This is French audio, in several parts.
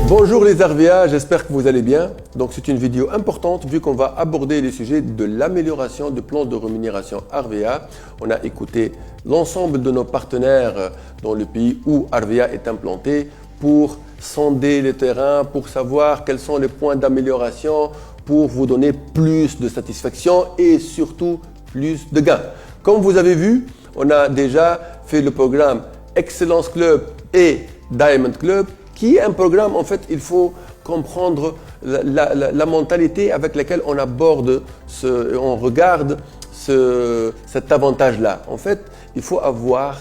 Bonjour les RVA, j'espère que vous allez bien. Donc c'est une vidéo importante vu qu'on va aborder les sujets de l'amélioration du plan de rémunération RVA. On a écouté l'ensemble de nos partenaires dans le pays où RVA est implanté pour sonder le terrain, pour savoir quels sont les points d'amélioration, pour vous donner plus de satisfaction et surtout plus de gains. Comme vous avez vu, on a déjà fait le programme Excellence Club et Diamond Club, qui est un programme, en fait, il faut comprendre la mentalité avec laquelle on aborde, on regarde cet avantage-là. En fait, il faut avoir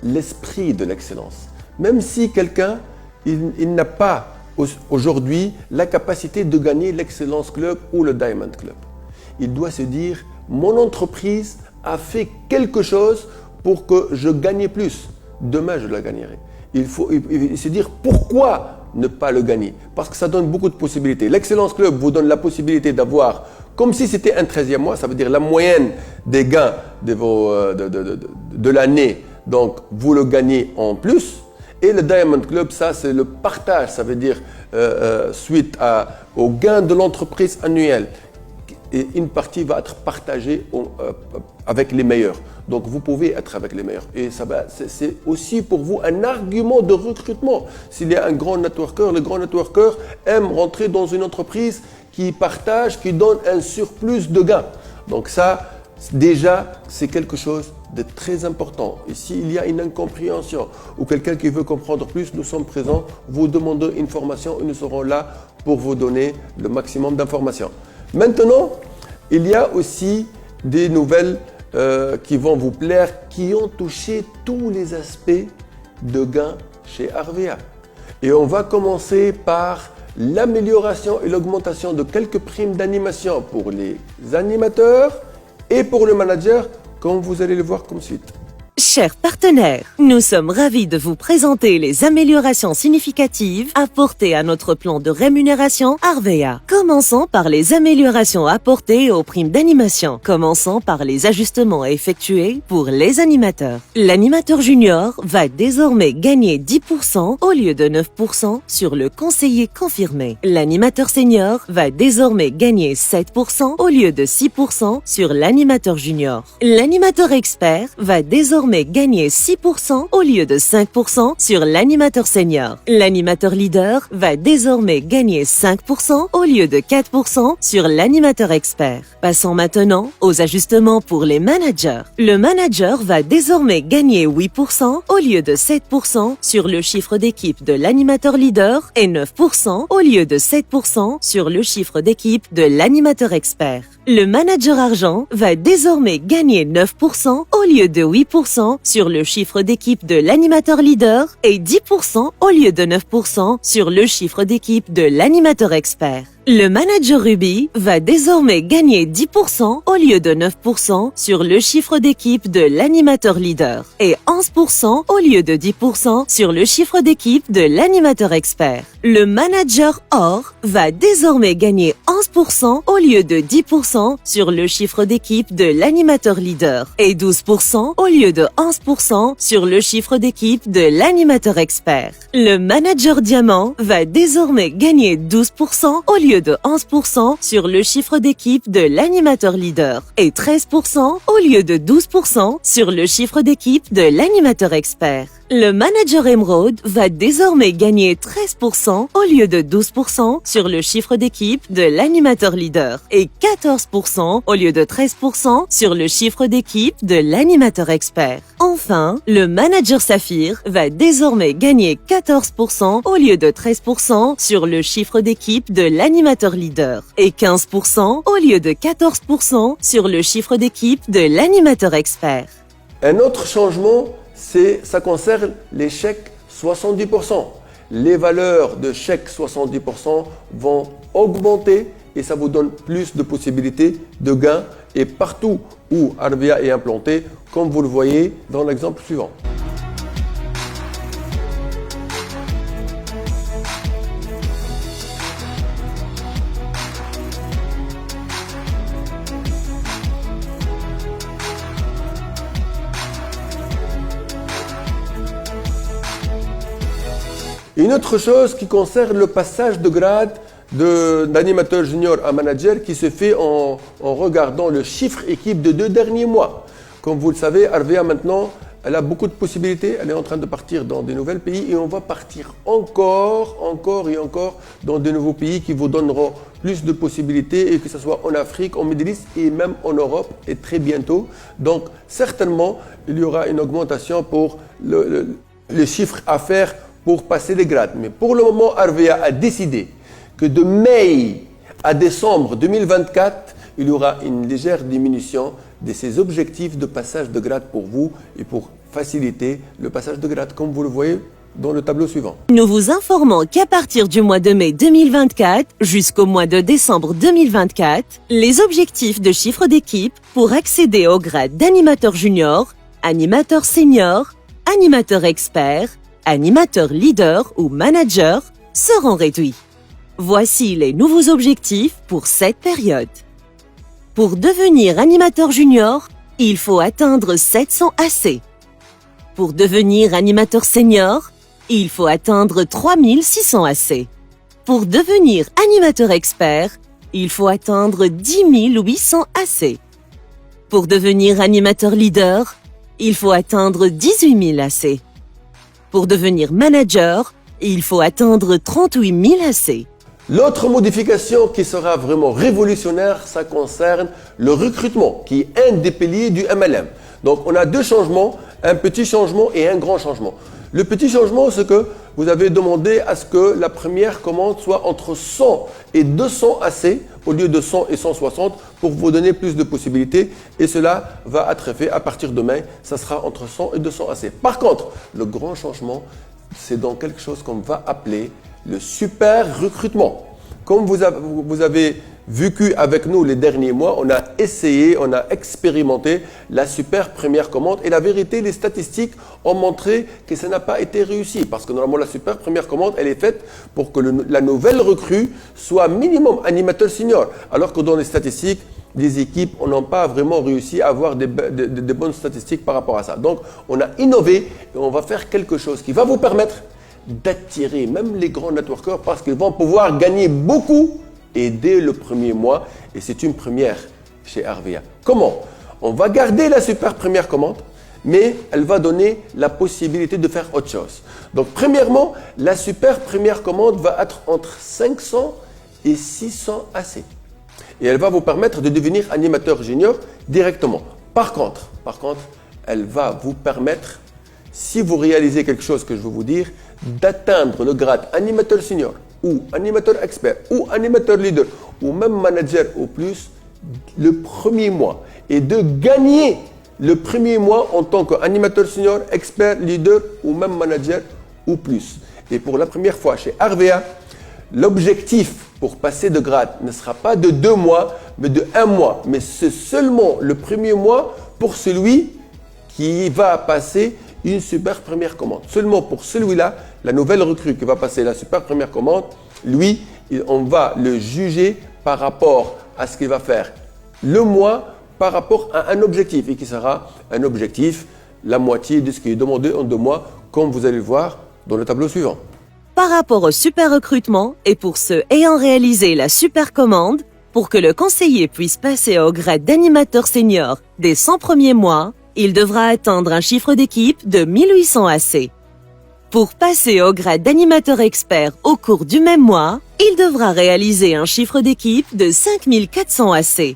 l'esprit de l'excellence. Même si quelqu'un, il n'a pas aujourd'hui la capacité de gagner l'Excellence Club ou le Diamond Club. Il doit se dire, mon entreprise a fait quelque chose pour que je gagne plus. Demain, je la gagnerai. Il faut se dire pourquoi ne pas le gagner. Parce que ça donne beaucoup de possibilités. L'Excellence Club vous donne la possibilité d'avoir, comme si c'était un 13e mois, ça veut dire la moyenne des gains de l'année. Donc, vous le gagnez en plus. Et le Diamond Club, ça c'est le partage, ça veut dire suite aux gains de l'entreprise annuelle. Et une partie va être partagée avec les meilleurs. Donc vous pouvez être avec les meilleurs. Et c'est aussi pour vous un argument de recrutement. S'il y a un grand networker, le grand networker aime rentrer dans une entreprise qui partage, qui donne un surplus de gains. Donc ça, déjà, c'est quelque chose de très important. Et s'il y a une incompréhension ou quelqu'un qui veut comprendre plus, nous sommes présents. Vous demandez une formation et nous serons là pour vous donner le maximum d'informations. Maintenant, il y a aussi des nouvelles qui vont vous plaire, qui ont touché tous les aspects de gains chez RVA. Et on va commencer par l'amélioration et l'augmentation de quelques primes d'animation pour les animateurs et pour le manager, comme vous allez le voir comme suite. Chers partenaires, nous sommes ravis de vous présenter les améliorations significatives apportées à notre plan de rémunération RVA. Commençons par les améliorations apportées aux primes d'animation. Commençons par les ajustements effectués pour les animateurs. L'animateur junior va désormais gagner 10% au lieu de 9% sur le conseiller confirmé. L'animateur senior va désormais gagner 7% au lieu de 6% sur l'animateur junior. L'animateur expert va désormais gagner 6% au lieu de 5% sur l'animateur senior. L'animateur leader va désormais gagner 5% au lieu de 4% sur l'animateur expert. Passons maintenant aux ajustements pour les managers. Le manager va désormais gagner 8% au lieu de 7% sur le chiffre d'équipe de l'animateur leader et 9% au lieu de 7% sur le chiffre d'équipe de l'animateur expert. Le manager argent va désormais gagner 9% au lieu de 8% sur le chiffre d'équipe de l'animateur leader et 10% au lieu de 9% sur le chiffre d'équipe de l'animateur expert. Le manager Ruby va désormais gagner 10% au lieu de 9% sur le chiffre d'équipe de l'animateur leader et 11% au lieu de 10% sur le chiffre d'équipe de l'animateur expert. Le manager Or va désormais gagner 11% au lieu de 10% sur le chiffre d'équipe de l'animateur leader et 12% au lieu de 11% sur le chiffre d'équipe de l'animateur expert. Le manager Diamant va désormais gagner 12% au lieu de 11% sur le chiffre d'équipe de l'animateur leader et 13% au lieu de 12% sur le chiffre d'équipe de l'animateur expert. Le manager Emerald va désormais gagner 13% au lieu de 12% sur le chiffre d'équipe de l'animateur leader et 14% au lieu de 13% sur le chiffre d'équipe de l'animateur expert. Enfin, le manager Saphir va désormais gagner 14% au lieu de 13% sur le chiffre d'équipe de l'animateur leader et 15% au lieu de 14% sur le chiffre d'équipe de l'animateur expert. Un autre changement, ça concerne les chèques 70%. Les valeurs de chèques 70% vont augmenter et ça vous donne plus de possibilités de gains. Et partout où RVA est implanté, comme vous le voyez dans l'exemple suivant. Une autre chose qui concerne le passage de grade d'animateur junior à manager qui se fait en regardant le chiffre équipe de 2 derniers mois. Comme vous le savez, Harvea maintenant, elle a beaucoup de possibilités. Elle est en train de partir dans de nouveaux pays et on va partir encore dans de nouveaux pays qui vous donneront plus de possibilités, et que ce soit en Afrique, en Middle East et même en Europe, et très bientôt. Donc certainement, il y aura une augmentation pour le chiffre à faire pour passer les grades. Mais pour le moment, Harvea a décidé que de mai à décembre 2024, il y aura une légère diminution de ces objectifs de passage de grade pour vous et pour faciliter le passage de grade, comme vous le voyez dans le tableau suivant. Nous vous informons qu'à partir du mois de mai 2024 jusqu'au mois de décembre 2024, les objectifs de chiffre d'équipe pour accéder au grade d'animateur junior, animateur senior, animateur expert, animateur leader ou manager seront réduits. Voici les nouveaux objectifs pour cette période. Pour devenir animateur junior, il faut atteindre 700 AC. Pour devenir animateur senior, il faut atteindre 3600 AC. Pour devenir animateur expert, il faut atteindre 10 800 AC. Pour devenir animateur leader, il faut atteindre 18 000 AC. Pour devenir manager, il faut atteindre 38 000 AC. L'autre modification qui sera vraiment révolutionnaire, ça concerne le recrutement, qui est un des piliers du MLM. Donc on a 2 changements, un petit changement et un grand changement. Le petit changement, c'est que vous avez demandé à ce que la première commande soit entre 100 et 200 AC au lieu de 100 et 160 pour vous donner plus de possibilités. Et cela va être fait à partir de mai, ça sera entre 100 et 200 AC. Par contre, le grand changement, c'est dans quelque chose qu'on va appeler le super recrutement. Comme vous avez vécu avec nous les derniers mois, on a essayé, on a expérimenté la super première commande et la vérité, les statistiques ont montré que ça n'a pas été réussi parce que normalement la super première commande, elle est faite pour que la nouvelle recrue soit minimum animateur senior, alors que dans les statistiques, les équipes, on n'a pas vraiment réussi à avoir des bonnes statistiques par rapport à ça. Donc, on a innové et on va faire quelque chose qui va vous permettre d'attirer même les grands networkers parce qu'ils vont pouvoir gagner beaucoup et dès le premier mois. Et c'est une première chez Harvea. Comment? On va garder la super première commande, mais elle va donner la possibilité de faire autre chose. Donc, premièrement, la super première commande va être entre 500 et 600 AC. Et elle va vous permettre de devenir animateur junior directement. Par contre, elle va vous permettre, si vous réalisez quelque chose que je vais vous dire, d'atteindre le grade animateur senior ou animateur expert ou animateur leader ou même manager au plus le premier mois et de gagner le premier mois en tant qu'animateur senior, expert, leader ou même manager ou plus. Et pour la première fois chez Harvea, l'objectif pour passer de grade ne sera pas de 2 mois, mais de 1 mois. Mais c'est seulement le premier mois pour celui qui va passer une super première commande. Seulement pour celui-là, la nouvelle recrue qui va passer la super première commande, lui, on va le juger par rapport à ce qu'il va faire le mois, par rapport à un objectif, et qui sera un objectif, la moitié de ce qui est demandé en 2 mois, comme vous allez le voir dans le tableau suivant. Par rapport au super recrutement et pour ceux ayant réalisé la super commande, pour que le conseiller puisse passer au grade d'animateur senior dès 100 premiers mois, il devra atteindre un chiffre d'équipe de 1800 AC. Pour passer au grade d'animateur expert au cours du même mois, il devra réaliser un chiffre d'équipe de 5400 AC.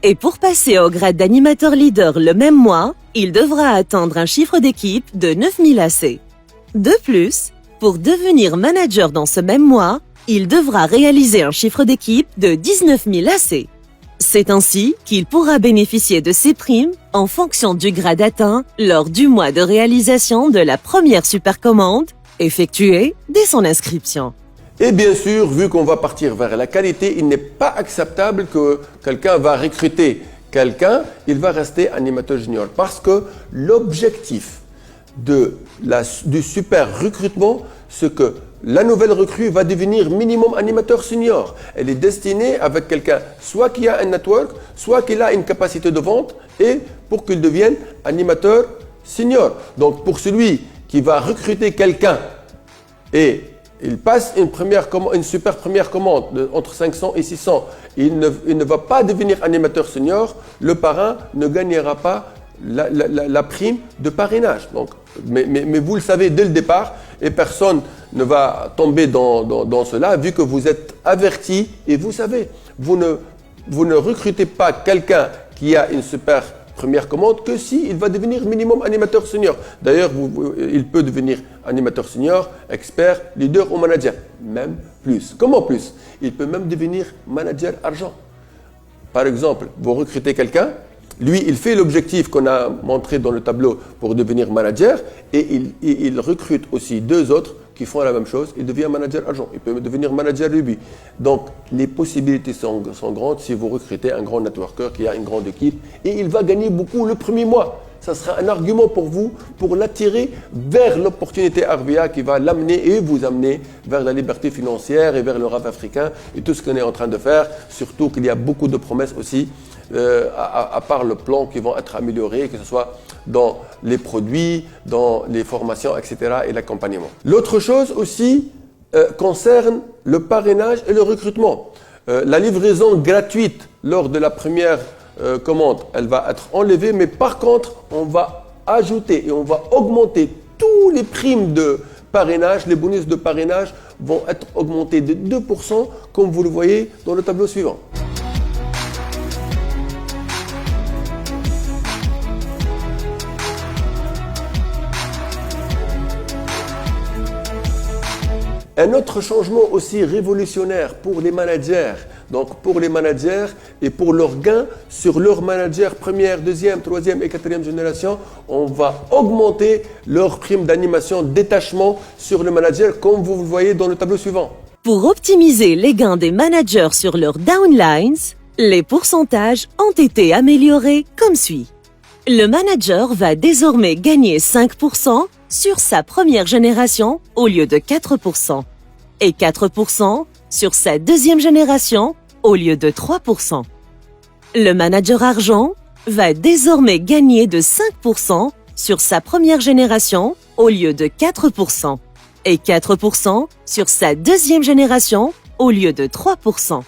Et pour passer au grade d'animateur leader le même mois, il devra atteindre un chiffre d'équipe de 9000 AC. De plus, pour devenir manager dans ce même mois, il devra réaliser un chiffre d'équipe de 19 000 AC. C'est ainsi qu'il pourra bénéficier de ces primes en fonction du grade atteint lors du mois de réalisation de la première supercommande effectuée dès son inscription. Et bien sûr, vu qu'on va partir vers la qualité, il n'est pas acceptable que quelqu'un va recruter quelqu'un, il va rester animateur junior. Parce que l'objectif du super recrutement, c'est que la nouvelle recrue va devenir minimum animateur senior. Elle est destinée avec quelqu'un, soit qui a un network, soit qui a une capacité de vente, et pour qu'il devienne animateur senior. Donc pour celui qui va recruter quelqu'un et il passe une super première commande entre 500 et 600. Il ne va pas devenir animateur senior. Le parrain ne gagnera pas la prime de parrainage. Donc, mais vous le savez dès le départ et personne ne va tomber dans cela vu que vous êtes averti et vous savez, vous ne recrutez pas quelqu'un qui a une super première commande que si il va devenir minimum animateur senior. D'ailleurs, il peut devenir animateur senior, expert, leader ou manager, même plus. Comment plus? Il peut même devenir manager argent. Par exemple, vous recrutez quelqu'un, lui, il fait l'objectif qu'on a montré dans le tableau pour devenir manager et il recrute aussi 2 autres qui font la même chose, il devient manager argent, il peut devenir manager rubis. Donc, les possibilités sont grandes si vous recrutez un grand networker qui a une grande équipe et il va gagner beaucoup le premier mois. Ça sera un argument pour vous, pour l'attirer vers l'opportunité RVA qui va l'amener et vous amener vers la liberté financière et vers le rêve africain et tout ce qu'on est en train de faire. Surtout qu'il y a beaucoup de promesses aussi, à part le plan qui vont être améliorés, que ce soit dans les produits, dans les formations, etc. et l'accompagnement. L'autre chose aussi concerne le parrainage et le recrutement. La livraison gratuite lors de la première commande, elle va être enlevée, mais par contre, on va ajouter et on va augmenter tous les primes de parrainage, les bonus de parrainage vont être augmentés de 2%, comme vous le voyez dans le tableau suivant. Un autre changement aussi révolutionnaire pour les managers, donc pour les managers et pour leurs gains sur leurs managers première, deuxième, troisième et quatrième génération, on va augmenter leur prime d'animation détachement sur le manager comme vous le voyez dans le tableau suivant. Pour optimiser les gains des managers sur leurs downlines, les pourcentages ont été améliorés comme suit. Le manager va désormais gagner 5% sur sa première génération au lieu de 4% et 4% sur sa deuxième génération au lieu de 3%. Le manager argent va désormais gagner de 5% sur sa première génération au lieu de 4% et 4% sur sa deuxième génération au lieu de 3%.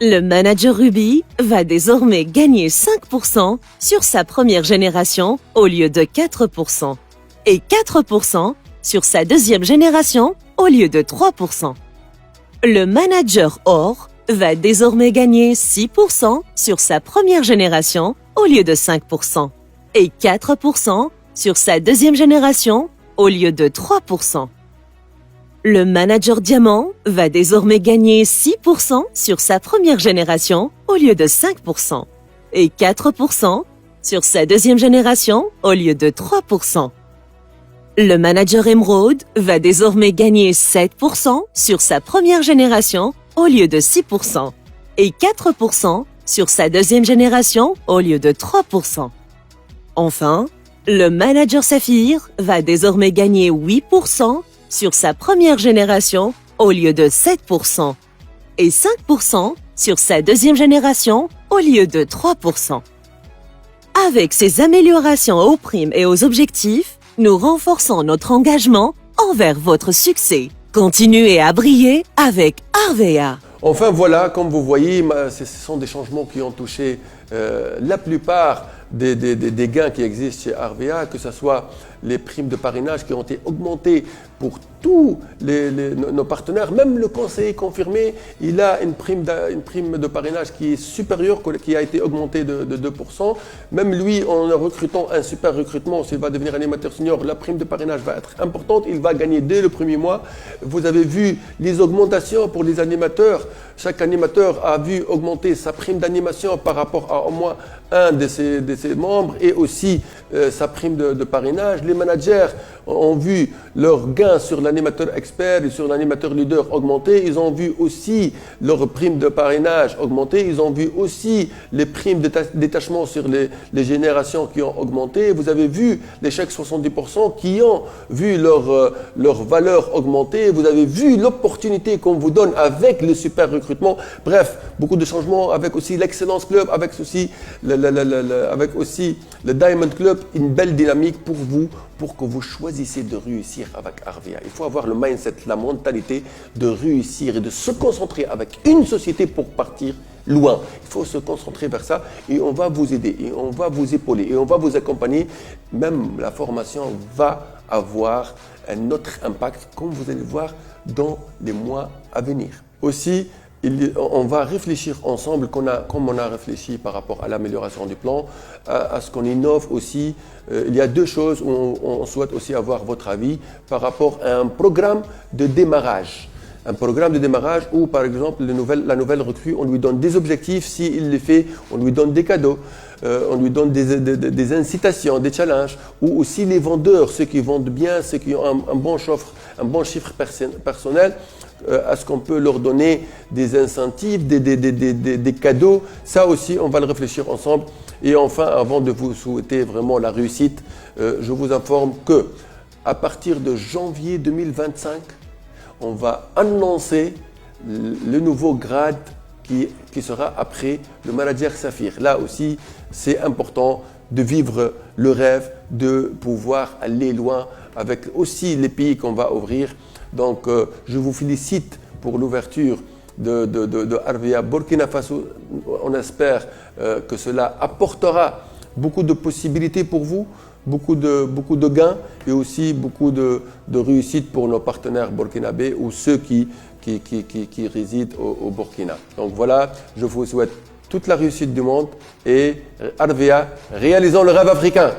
Le manager rubis va désormais gagner 5% sur sa première génération au lieu de 4% et 4% sur sa deuxième génération au lieu de 3%. Le manager or va désormais gagner 6% sur sa première génération au lieu de 5% et 4% sur sa deuxième génération au lieu de 3%. Le manager diamant va désormais gagner 6% sur sa première génération au lieu de 5% et 4% sur sa deuxième génération au lieu de 3%. Le manager émeraude va désormais gagner 7% sur sa première génération au lieu de 6% et 4% sur sa deuxième génération au lieu de 3%. Enfin, le manager saphir va désormais gagner 8% sur sa première génération au lieu de 7% et 5% sur sa deuxième génération au lieu de 3%. Avec ces améliorations aux primes et aux objectifs, nous renforçons notre engagement envers votre succès. Continuez à briller avec RVA. Enfin voilà, comme vous voyez, ce sont des changements qui ont touché la plupart des gains qui existent chez RVA, que ce soit les primes de parrainage qui ont été augmentées pour tous nos partenaires. Même le conseiller confirmé, il a une prime de parrainage qui est supérieure, qui a été augmentée de 2%. Même lui, en recrutant un super recrutement, s'il va devenir animateur senior, la prime de parrainage va être importante. Il va gagner dès le premier mois. Vous avez vu les augmentations pour les animateurs. Chaque animateur a vu augmenter sa prime d'animation par rapport à au moins un de ses membres et aussi sa prime de parrainage. Les managers ont vu leurs gains sur l'animateur expert et sur l'animateur leader augmenter. Ils ont vu aussi leurs primes de parrainage augmenter. Ils ont vu aussi les primes de détachement sur les générations qui ont augmenté. Vous avez vu les chèques 70% qui ont vu leur valeur augmenter. Vous avez vu l'opportunité qu'on vous donne avec le super recrutement. Bref, beaucoup de changements avec aussi l'Excellence Club, avec aussi le Diamond Club, une belle dynamique pour vous, pour que vous choisissiez de réussir avec Arvia. Il faut avoir le mindset, la mentalité de réussir et de se concentrer avec une société pour partir loin. Il faut se concentrer vers ça et on va vous aider, et on va vous épauler, et on va vous accompagner. Même la formation va avoir un autre impact, comme vous allez voir dans les mois à venir. Aussi, on va réfléchir ensemble, comme on a réfléchi par rapport à l'amélioration du plan, à ce qu'on innove aussi. Il y a deux choses où on souhaite aussi avoir votre avis par rapport à un programme de démarrage. Un programme de démarrage où, par exemple, la nouvelle recrue, on lui donne des objectifs, s'il les fait, on lui donne des cadeaux, on lui donne des incitations, des challenges, ou aussi les vendeurs, ceux qui vendent bien, ceux qui ont un bon chiffre personnel, est-ce qu'on peut leur donner des incentives, des cadeaux? Ça aussi, on va le réfléchir ensemble. Et enfin, avant de vous souhaiter vraiment la réussite, je vous informe que à partir de janvier 2025, on va annoncer le nouveau grade qui sera après le manager Saphir. Là aussi, c'est important de vivre le rêve, de pouvoir aller loin avec aussi les pays qu'on va ouvrir. Donc, je vous félicite pour l'ouverture de Arvia Burkina Faso. On espère que cela apportera beaucoup de possibilités pour vous, beaucoup de gains et aussi beaucoup de réussite pour nos partenaires burkinabés ou ceux qui résident au Burkina. Donc voilà, je vous souhaite toute la réussite du monde et Arvia, réalisons le rêve africain.